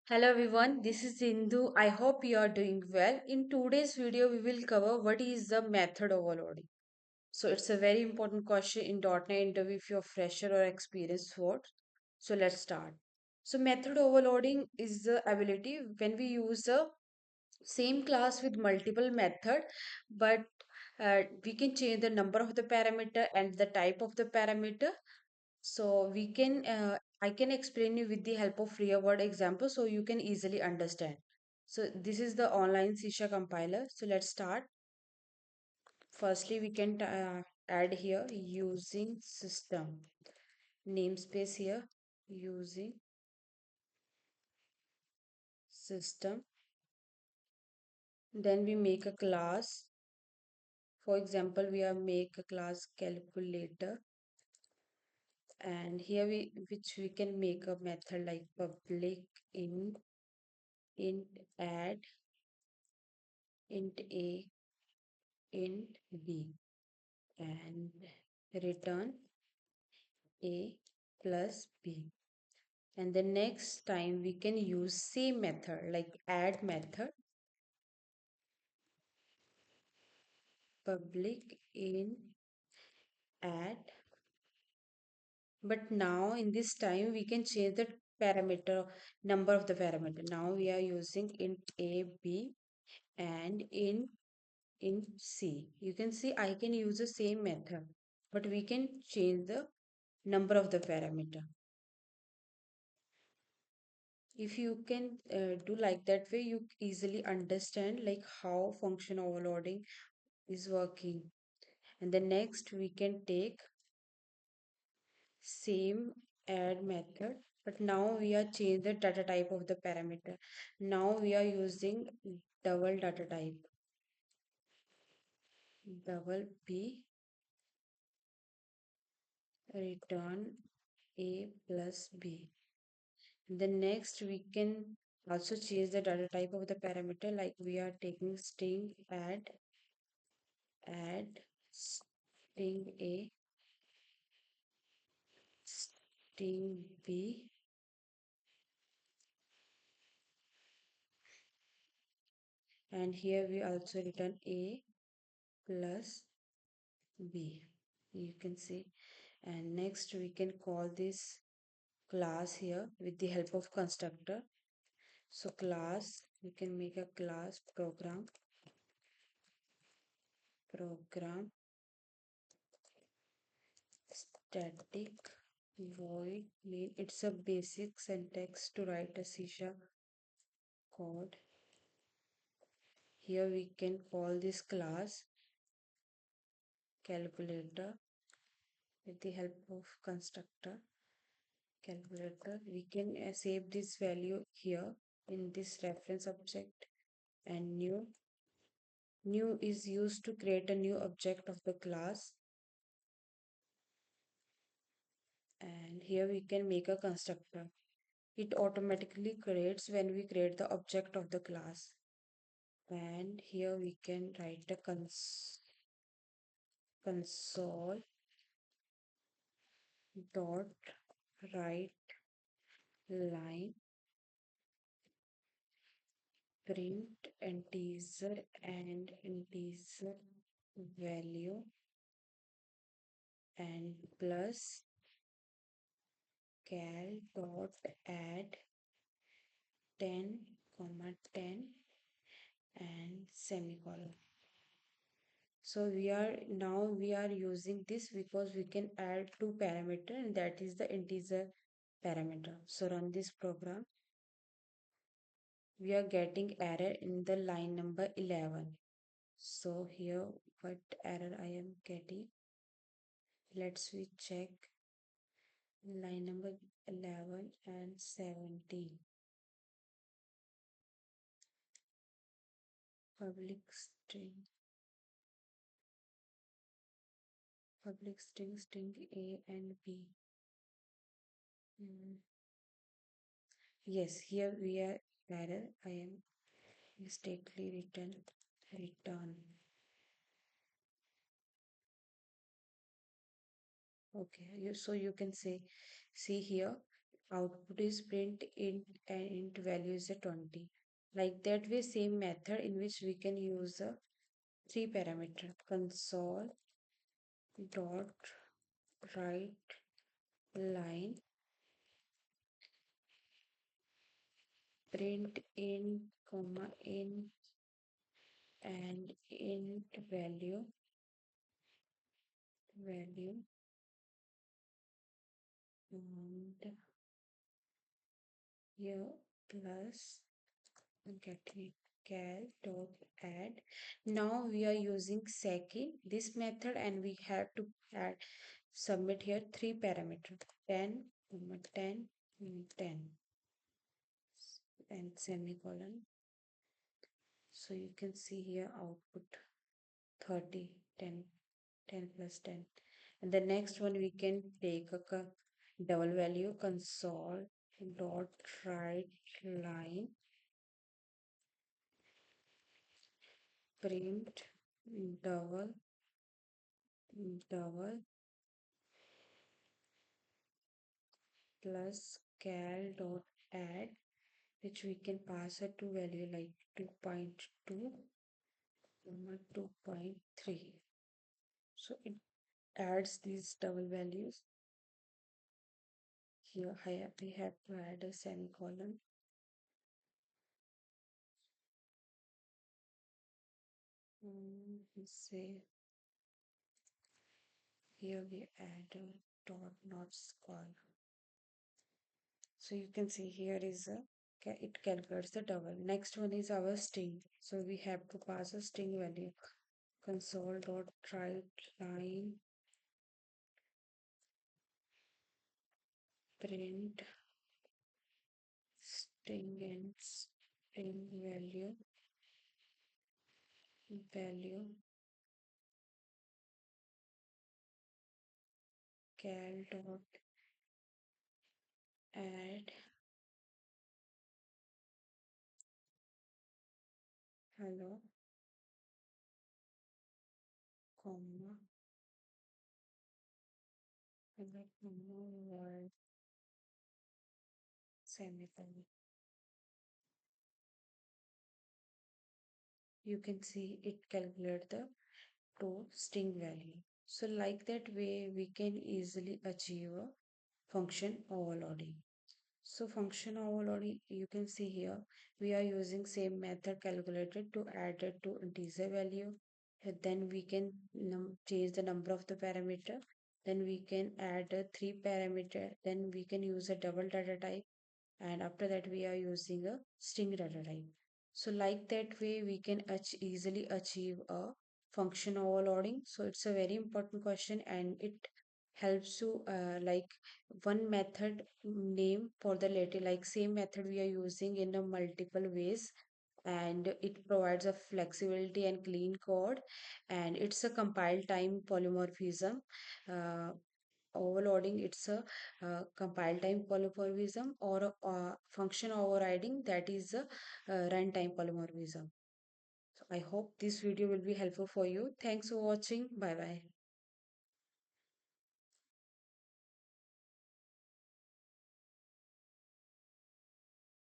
Hello everyone, this is Indu. I hope you are doing well. In today's video, we will cover what is the method overloading. So it's a very important question in .NET interview if you're fresher or experienced what. So let's start. So method overloading is the ability when we use the same class with multiple method, but we can change the number of the parameter and the type of the parameter. So I can explain you with the help of real world example so you can easily understand. So this is the online Sisha compiler. So let's start. Firstly, we can add here using system namespace here using system. Then we make a class. For example, we are make a class calculator, and here we which we can make a method like public int add int a int b and return a plus b. And the next time we can use same method like add method public in add, but now in this time we can change the parameter number of the parameter. Now we are using int a b and int c. You can see I can use the same method, but we can change the number of the parameter. If you can do like that way, you easily understand like how function overloading is working. And the next we can take same add method, but now we are change the data type of the parameter. Now we are using double data type, double b return a plus b. The next we can also change the data type of the parameter, like we are taking string add string a string b, and here we also return a plus b, you can see. And next we can call this class here with the help of constructor. So class, we can make a class program static void main. It's a basic syntax to write a C# code. Here we can call this class calculator with the help of constructor calculator. We can save this value here in this reference object, and new is used to create a new object of the class. And here we can make a constructor. It automatically creates when we create the object of the class. And here we can write a console dot write line print integer and integer value and plus cal dot add 10 comma 10 and semicolon. So we are using this because we can add two parameter, and that is the integer parameter. So run this program. We are getting error in the line number 11. So here what error I am getting, let's we check line number 11 and 17. Public string string a and b. Hmm. Yes, here we are error. I am mistakenly return. Okay, so you can say, see here, output is print int and int value is a 20. Like that way, same method in which we can use a three parameter console dot write line print in comma in and int value and here plus getting it cal dot add. Now we are using second this method and we have to add submit here three parameter 10 10 10 and semicolon. So you can see here output 30 10 10 plus 10, and the next one we can take a double value console dot write line print double double plus cal dot add, which we can pass a two value like 2.2 2.3. So it adds these double values. Here we have to add a semicolon. Say here we add a dot not square. So you can see here is a it calculates the double. Next one is our string. So we have to pass a string value console dot write line print string and string value cal dot add hello comma hello comma world semicolon. You can see it calculate the to string value. So like that way we can easily achieve a function overloading. So function overloading you can see here we are using same method calculated to add it to integer value. Then we can change the number of the parameter. Then we can add a three parameter. Then we can use a double data type, and after that we are using a string data type. So like that way we can easily achieve a function overloading. So it's a very important question and it helps to like one method name for the later like same method we are using in a multiple ways, and it provides a flexibility and clean code, and it's a compile time polymorphism. uh, Overloading it's a compile time polymorphism or a function overriding, that is a runtime polymorphism. So I hope this video will be helpful for you. Thanks for watching. Bye bye.